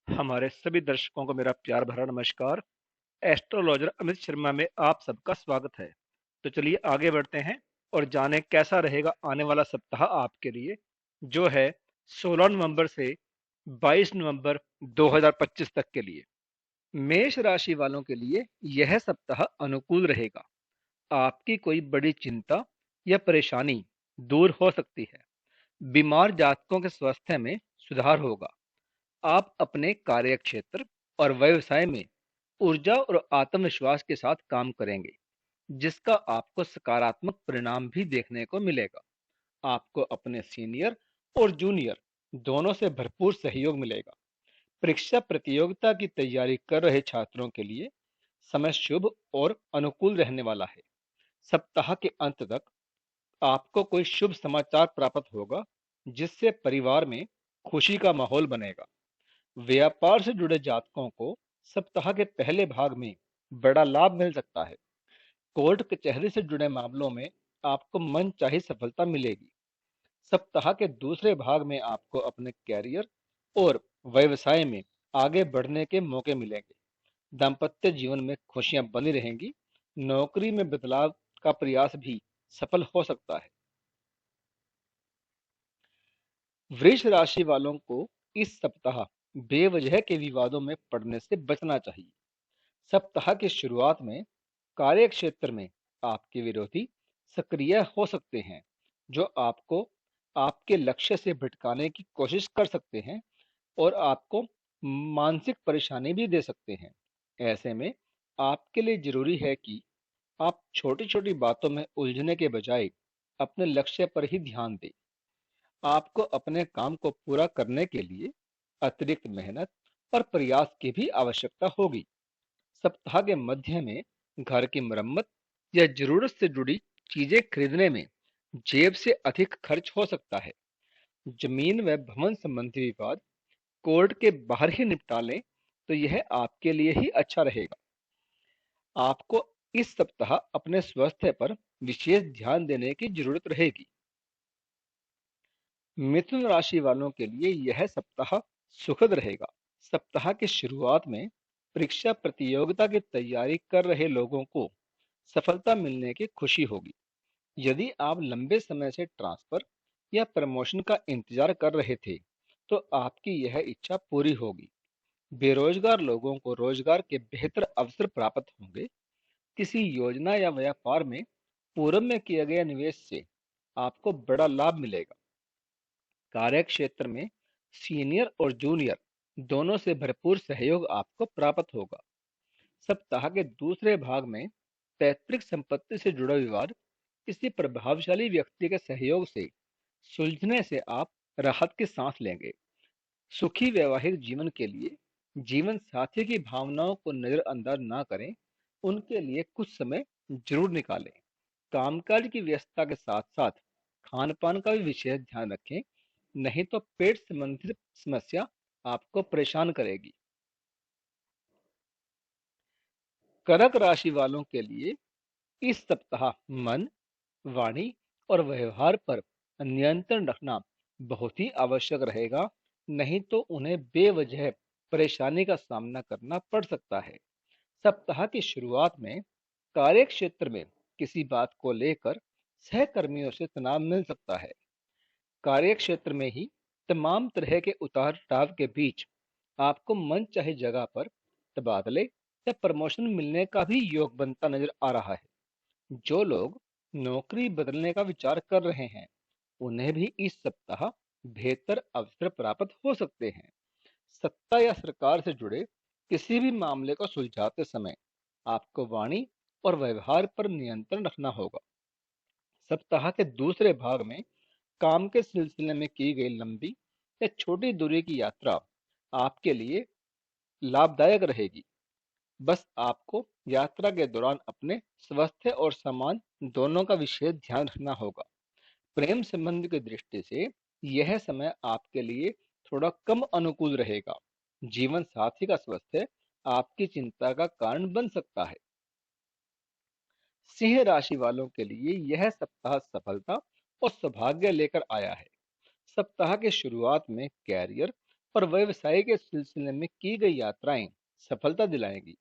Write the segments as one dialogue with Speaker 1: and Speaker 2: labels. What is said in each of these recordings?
Speaker 1: हमारे सभी दर्शकों को मेरा प्यार भरा नमस्कार। एस्ट्रोलॉजर अमित शर्मा में आप सबका स्वागत है। तो चलिए आगे बढ़ते हैं और जानें कैसा रहेगा आने वाला सप्ताह आपके लिए, जो है 16 नवंबर से 22 नवंबर 2025 तक के लिए। मेष राशि वालों के लिए यह सप्ताह अनुकूल रहेगा। आपकी कोई बड़ी चिंता या परेशानी दूर हो सकती है। बीमार जातकों के स्वास्थ्य में सुधार होगा। आप अपने कार्यक्षेत्र और व्यवसाय में ऊर्जा और आत्मविश्वास के साथ काम करेंगे, जिसका आपको सकारात्मक परिणाम भी देखने को मिलेगा। आपको अपने सीनियर और जूनियर दोनों से भरपूर सहयोग मिलेगा। परीक्षा प्रतियोगिता की तैयारी कर रहे छात्रों के लिए समय शुभ और अनुकूल रहने वाला है। सप्ताह के अंत तक आपको कोई शुभ समाचार प्राप्त होगा, जिससे परिवार में खुशी का माहौल बनेगा। व्यापार से जुड़े जातकों को सप्ताह के पहले भाग में बड़ा लाभ मिल सकता है। कोर्ट कचहरी से जुड़े मामलों में आपको मनचाही सफलता मिलेगी। सप्ताह के दूसरे भाग में आपको अपने कैरियर और व्यवसाय में आगे बढ़ने के मौके मिलेंगे। दाम्पत्य जीवन में खुशियां बनी रहेंगी। नौकरी में बदलाव का प्रयास भी सफल हो सकता है। वृष राशि वालों को इस सप्ताह बेवजह के विवादों में पड़ने से बचना चाहिए। सप्ताह की शुरुआत में कार्य क्षेत्र में आपके विरोधी सक्रिय हो सकते हैं, जो आपको आपके लक्ष्य से भटकाने की कोशिश कर सकते हैं और आपको मानसिक परेशानी भी दे सकते हैं। ऐसे में आपके लिए जरूरी है कि आप छोटी छोटी बातों में उलझने के बजाय अपने लक्ष्य पर ही ध्यान दें। आपको अपने काम को पूरा करने के लिए अतिरिक्त मेहनत और प्रयास की भी आवश्यकता होगी। सप्ताह के मध्य में घर की मरम्मत या जरूरत से जुड़ी चीजें खरीदने में जेब से अधिक खर्च हो सकता है। जमीन व भवन संबंधी विवाद कोर्ट के बाहर ही निपटा लें, तो यह आपके लिए ही अच्छा रहेगा। आपको इस सप्ताह अपने स्वास्थ्य पर विशेष ध्यान देने की जरूरत रहेगी। मिथुन राशि वालों के लिए यह सप्ताह सुखद रहेगा। सप्ताह की शुरुआत में परीक्षा प्रतियोगिता की तैयारी कर रहे लोगों को सफलता मिलने की खुशी होगी। यदि आप लंबे समय से ट्रांसफर या प्रमोशन का इंतजार कर रहे थे, तो आपकी यह इच्छा पूरी होगी। बेरोजगार लोगों को रोजगार के बेहतर अवसर प्राप्त होंगे। किसी योजना या व्यापार में पूर्व में किया गया निवेश से आपको बड़ा लाभ मिलेगा। कार्य क्षेत्र में सीनियर और जूनियर दोनों से भरपूर सहयोग आपको प्राप्त होगा। सप्ताह के दूसरे भाग में पैतृक संपत्ति से जुड़ा विवाद किसी प्रभावशाली व्यक्ति के सहयोग से सुलझने से आप राहत की सांस लेंगे। सुखी वैवाहिक जीवन के लिए जीवन साथी की भावनाओं को नजरअंदाज ना करें, उनके लिए कुछ समय जरूर निकालें। कामकाज की व्यस्तता के साथ साथ खान पान का भी विशेष ध्यान रखें, नहीं तो पेट संबंधित समस्या आपको परेशान करेगी। कर्क राशि वालों के लिए इस सप्ताह मन, वाणी और व्यवहार पर नियंत्रण रखना बहुत ही आवश्यक रहेगा, नहीं तो उन्हें बेवजह परेशानी का सामना करना पड़ सकता है। सप्ताह की शुरुआत में कार्य क्षेत्र में किसी बात को लेकर सहकर्मियों से तनाव मिल सकता है। कार्य क्षेत्र में ही तमाम तरह के उतार चढ़ाव के बीच आपको मन चाहे जगह पर तबादले या प्रमोशन मिलने का भी योग बनता नजर आ रहा है। जो लोग नौकरी बदलने का विचार कर रहे हैं, उन्हें भी इस सप्ताह बेहतर अवसर प्राप्त हो सकते हैं। सत्ता या सरकार से जुड़े किसी भी मामले को सुलझाते समय आपको वाणी और व्यवहार पर नियंत्रण रखना होगा। सप्ताह के दूसरे भाग में काम के सिलसिले में की गई लंबी या छोटी दूरी की यात्रा आपके लिए लाभदायक रहेगी। बस आपको यात्रा के दौरान अपने स्वास्थ्य और सामान दोनों का विशेष ध्यान रखना होगा। प्रेम संबंध की दृष्टि से यह समय आपके लिए थोड़ा कम अनुकूल रहेगा। जीवन साथी का स्वास्थ्य आपकी चिंता का कारण बन सकता है। सिंह राशि वालों के लिए यह सप्ताह सफलता और सौभाग्य लेकर आया है। सप्ताह के शुरुआत में कैरियर और व्यवसाय के सिलसिले में की गई यात्राएं सफलता दिलाएंगी।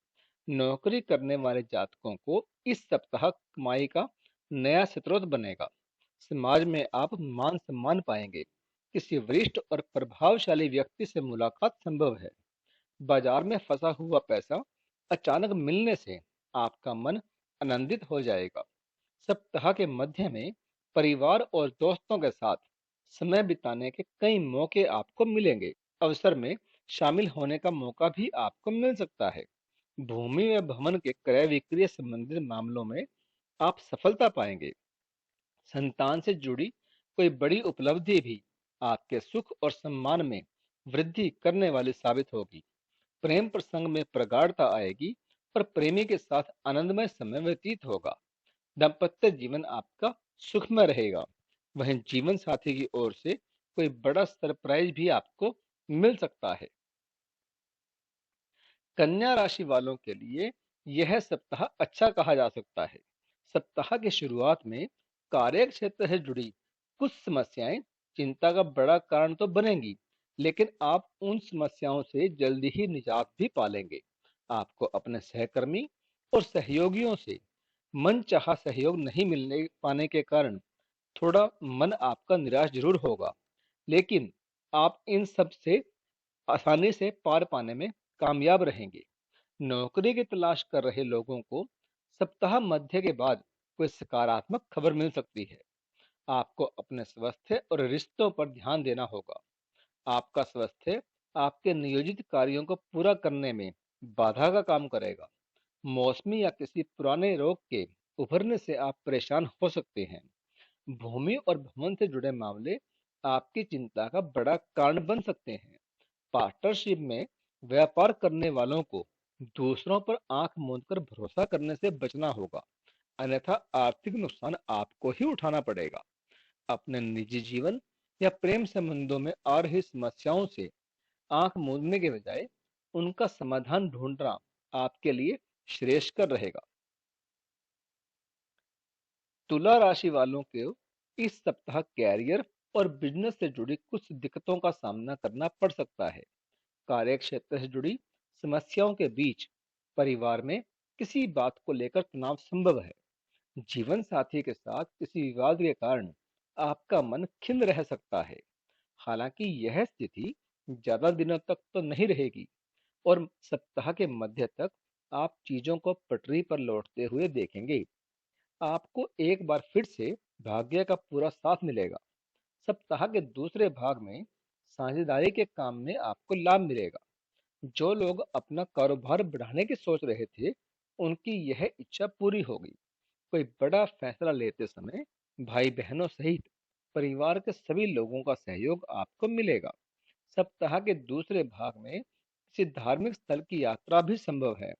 Speaker 1: नौकरी करने वाले जातकों को इस सप्ताह कमाई का नया स्रोत बनेगा। समाज में आप मान सम्मान पाएंगे। किसी वरिष्ठ और प्रभावशाली व्यक्ति से मुलाकात संभव है। बाजार में फंसा हुआ पैसा अचानक मिलने से आपका मन आनंदित हो जाएगा। सप्ताह के मध्य में परिवार और दोस्तों के साथ समय बिताने के कई मौके आपको मिलेंगे। अवसर में शामिल होने का मौका भी आपको मिल सकता है। भूमि व भवन के क्रय विक्रय संबंधित मामलों में आप सफलता पाएंगे। संतान से जुड़ी कोई बड़ी उपलब्धि भी आपके सुख और सम्मान में वृद्धि करने वाली साबित होगी। प्रेम प्रसंग में प्रगाढ़ता आएगी और प्रेमी के साथ आनंदमय समय व्यतीत होगा। दाम्पत्य जीवन आपका सुखमय रहेगा। वहीं जीवन साथी की ओर से कोई बड़ा सरप्राइज भी आपको मिल सकता है। कन्या राशि वालों के लिए यह सप्ताह अच्छा कहा जा सकता है। सप्ताह की शुरुआत में कार्य क्षेत्र से जुड़ी कुछ समस्याएं चिंता का बड़ा कारण तो बनेंगी, लेकिन आप उन समस्याओं से जल्दी ही निजात भी पालेंगे। आपको अपने सहकर्मी और सहयोगियों से मनचाहा सहयोग नहीं मिलने पाने के कारण थोड़ा मन आपका निराश जरूर होगा, लेकिन आप इन सब से आसानी से पार पाने में कामयाब रहेंगे। नौकरी की तलाश कर रहे लोगों को सप्ताह मध्य के बाद कोई सकारात्मक खबर मिल सकती है। आपको अपने स्वास्थ्य और रिश्तों पर ध्यान देना होगा। आपका स्वास्थ्य आपके नियोजित कार्यों को पूरा करने में बाधा का काम करेगा। मौसमी या किसी पुराने रोग के उभरने से आप परेशान हो सकते हैं। भूमि और भवन से जुड़े मामले आपकी चिंता का बड़ा कारण बन सकते हैं। पार्टनरशिप में व्यापार करने वालों को दूसरों पर आंख मूंदकर भरोसा करने से बचना होगा, अन्यथा आर्थिक नुकसान आपको ही उठाना पड़ेगा। अपने निजी जीवन या प्रेम संबंधों में आ रही समस्याओं से आंख मूंदने के बजाय उनका समाधान ढूंढना आपके लिए श्रेयस्कर रहेगा। तुला राशि वालों को इस सप्ताह कैरियर और बिजनेस से जुड़ी कुछ दिक्कतों का सामना करना पड़ सकता है। कार्य क्षेत्र से जुड़ी समस्याओं के बीच परिवार में किसी बात को लेकर तनाव संभव है। जीवन साथी के साथ किसी विवाद के कारण आपका मन खिन्न रह सकता है। हालांकि यह स्थिति ज्यादा दिनों तक तो नहीं रहेगी और सप्ताह के मध्य तक आप चीजों को पटरी पर लौटते हुए देखेंगे। आपको एक बार फिर से भाग्य का पूरा साथ मिलेगा। सप्ताह के दूसरे भाग में साझेदारी के काम में आपको लाभ मिलेगा। जो लोग अपना कारोबार बढ़ाने की सोच रहे थे, उनकी यह इच्छा पूरी होगी। कोई बड़ा फैसला लेते समय भाई बहनों सहित परिवार के सभी लोगों का सहयोग आपको मिलेगा। सप्ताह के दूसरे भाग में किसी धार्मिक स्थल की यात्रा भी संभव है।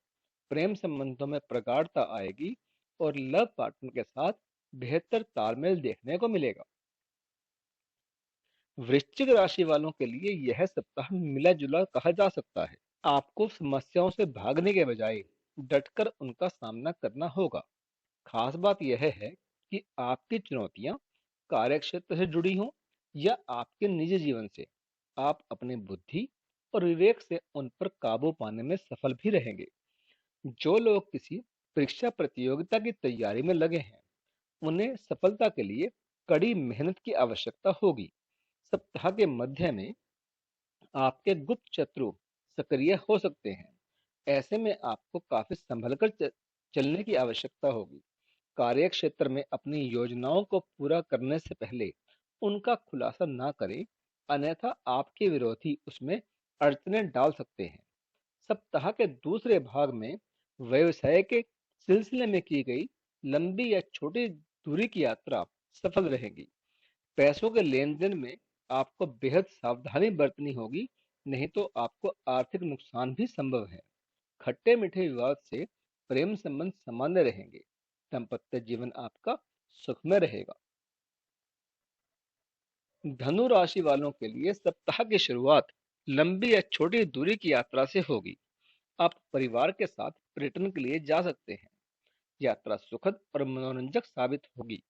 Speaker 1: प्रेम संबंधों में प्रगाढ़ता आएगी और लव पार्टनर के साथ बेहतर तालमेल देखने को मिलेगा। वृश्चिक राशि वालों के लिए यह सप्ताह मिला जुला कहा जा सकता है। आपको समस्याओं से भागने के बजाय डटकर उनका सामना करना होगा। खास बात यह है कि आपकी चुनौतियां कार्यक्षेत्र से जुड़ी हों या आपके निजी जीवन से, आप अपनी बुद्धि और विवेक से उन पर काबू पाने में सफल भी रहेंगे। जो लोग किसी परीक्षा प्रतियोगिता की तैयारी में लगे हैं, उन्हें सफलता के लिए कड़ी मेहनत की आवश्यकता होगी। सप्ताह के मध्य में आपके गुप्त शत्रु सक्रिय हो सकते हैं। ऐसे में आपको काफी संभल कर चलने की आवश्यकता होगी। कार्य क्षेत्र में अपनी योजनाओं को पूरा करने से पहले उनका खुलासा ना करें, अन्यथा आपके विरोधी उसमें अड़चनें डाल सकते हैं। सप्ताह के दूसरे भाग में व्यवसाय के सिलसिले में की गई लंबी या छोटी दूरी की यात्रा सफल रहेगी। पैसों के लेन देन में आपको बेहद सावधानी बरतनी होगी, नहीं तो आपको आर्थिक नुकसान भी संभव है। खट्टे मीठे विवाद से प्रेम संबंध सामान्य रहेंगे। दाम्पत्य जीवन आपका सुखमय रहेगा। धनु राशि वालों के लिए सप्ताह की शुरुआत लंबी या छोटी दूरी की यात्रा से होगी। आप परिवार के साथ पर्यटन के लिए जा सकते हैं। यात्रा सुखद और मनोरंजक साबित होगी।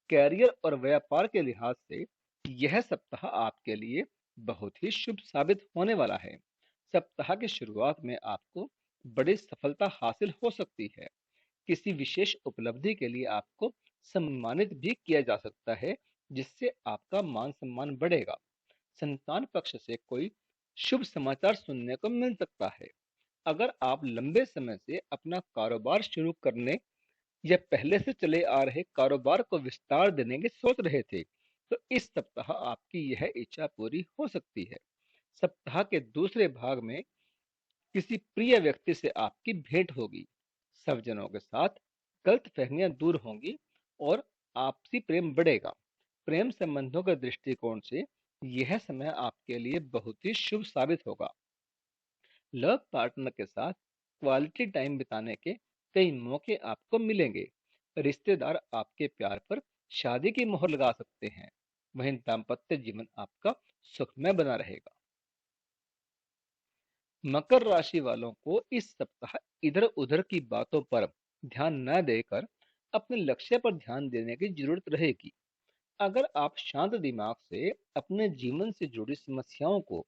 Speaker 1: कैरियर और व्यापार के लिहाज से यह सप्ताह आपके लिए बहुत ही शुभ साबित होने वाला है। सप्ताह की शुरुआत में आपको बड़ी सफलता हासिल हो सकती है। किसी विशेष उपलब्धि के लिए आपको सम्मानित भी किया जा सकता है, जिससे आपका मान सम्मान बढ़ेगा। संतान पक्ष से कोई शुभ समाचार सुनने को मिल सकता है। अगर आप लंबे समय से अपना कारोबार शुरू करने या पहले से चले आ रहे कारोबार को विस्तार देने की सोच रहे थे, तो इस सप्ताह आपकी यह इच्छा पूरी हो सकती है। सप्ताह के दूसरे भाग में किसी प्रिय व्यक्ति से आपकी भेंट होगी। सब जनों के साथ गलतफहमियां दूर होंगी और आपसी प्रेम बढ़ेगा। प्रेम संबंधों के दृष्टिकोण से यह समय आपके लिए बहुत ही शुभ साबित होगा। लव पार्टनर के साथ क्वालिटी टाइम बिताने के कई मौके आपको मिलेंगे। रिश्तेदार आपके प्यार पर शादी की मोहर लगा सकते हैं। वहीं दाम्पत्य जीवन आपका सुखमय बना रहेगा। मकर राशि वालों को इस सप्ताह इधर उधर की बातों पर ध्यान न देकर अपने लक्ष्य पर ध्यान देने की जरूरत रहेगी। अगर आप शांत दिमाग से अपने जीवन से जुड़ी समस्याओं को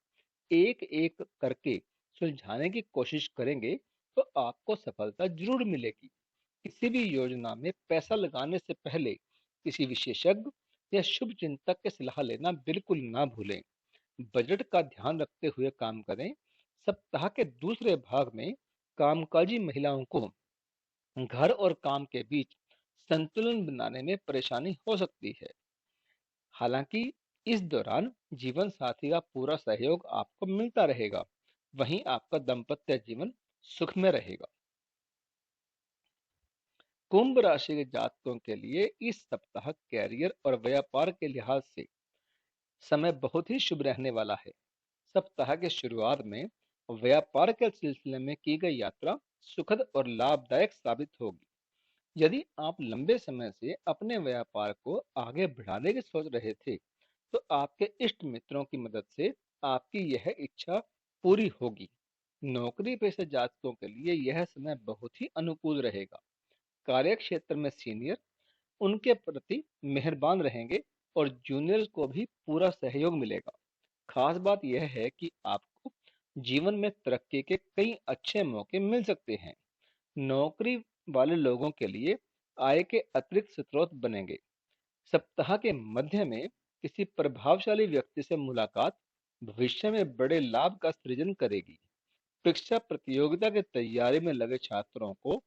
Speaker 1: एक एक करके सुलझाने की कोशिश करेंगे, तो आपको सफलता जरूर मिलेगी। किसी भी योजना में पैसा लगाने से पहले किसी विशेषज्ञ या शुभ चिंतक की सलाह लेना बिल्कुल ना भूलें। बजट का ध्यान रखते हुए काम करें। सप्ताह के दूसरे भाग में कामकाजी महिलाओं को घर और काम के बीच संतुलन बनाने में परेशानी हो सकती है। हालांकि इस दौरान जीवन साथी का पूरा सहयोग आपको मिलता रहेगा। वहीं आपका दाम्पत्य जीवन सुख में रहेगा। कुंभ राशि के जातकों के लिए इस सप्ताह कैरियर और व्यापार के लिहाज से समय बहुत ही शुभ रहने वाला है। सप्ताह के शुरुआत में व्यापार के सिलसिले में की गई यात्रा सुखद और लाभदायक साबित होगी। यदि आप लंबे समय से अपने व्यापार को आगे बढ़ाने की सोच रहे थे, तो आपके इष्ट मित्रों की मदद से आपकी यह इच्छा पूरी होगी। नौकरी पेशे जातकों के लिए यह समय बहुत ही अनुकूल रहेगा। कार्य क्षेत्र में सीनियर उनके प्रति मेहरबान रहेंगे और जूनियर को भी पूरा सहयोग मिलेगा। खास बात यह है कि आपको जीवन में तरक्की के कई अच्छे मौके मिल सकते हैं। नौकरी वाले लोगों के लिए आय के अतिरिक्त स्रोत बनेंगे। सप्ताह के मध्य में किसी प्रभावशाली व्यक्ति से मुलाकात भविष्य में बड़े लाभ का सृजन करेगी। परीक्षा प्रतियोगिता की तैयारी में लगे छात्रों को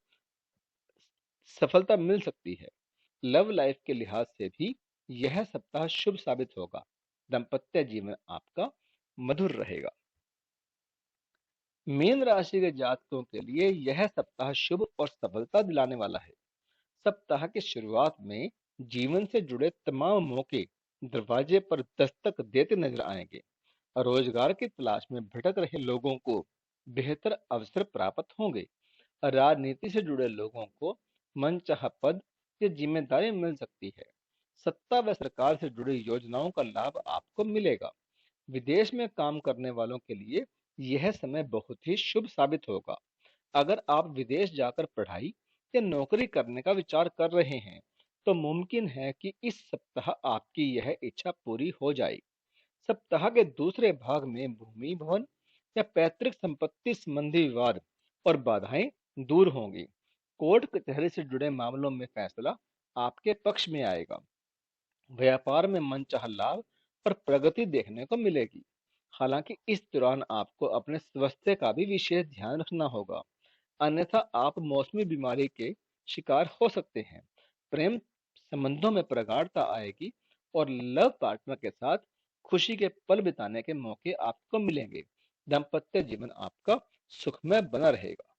Speaker 1: सफलता मिल सकती है। लव लाइफ के लिहाज से भी यह सप्ताह शुभ साबित होगा। दाम्पत्य जीवन आपका मधुर रहेगा। मीन राशि के जातकों के लिए यह सप्ताह शुभ और सफलता दिलाने वाला है। सप्ताह की शुरुआत में जीवन से जुड़े तमाम मौके दरवाजे पर दस्तक देते नजर आएंगे। रोजगार की तलाश में भटक रहे लोगों को बेहतर अवसर प्राप्त होंगे। राजनीति से जुड़े लोगों को मनचाहा पद या जिम्मेदारी मिल सकती है। सत्ता व सरकार से जुड़ी योजनाओं का लाभ आपको मिलेगा। विदेश में काम करने वालों के लिए यह समय बहुत ही शुभ साबित होगा। अगर आप विदेश जाकर पढ़ाई या नौकरी करने का विचार कर रहे हैं, तो मुमकिन है कि इस सप्ताह आपकी यह इच्छा पूरी हो जाए। सप्ताह के दूसरे भाग में भूमि भवन या पैतृक संपत्ति संबंधी विवाद और बाधाएं दूर होंगी। कोर्ट कचहरी से जुड़े मामलों में फैसला आपके पक्ष में आएगा। व्यापार में मनचाहा लाभ और प्रगति देखने को मिलेगी। हालांकि इस दौरान आपको अपने स्वास्थ्य का भी विशेष ध्यान रखना होगा, अन्यथा आप मौसमी बीमारी के शिकार हो सकते हैं। प्रेम संबंधों में प्रगाढ़ता आएगी और लव पार्टनर के साथ खुशी के पल बिताने के मौके आपको मिलेंगे। दाम्पत्य जीवन आपका सुखमय बना रहेगा।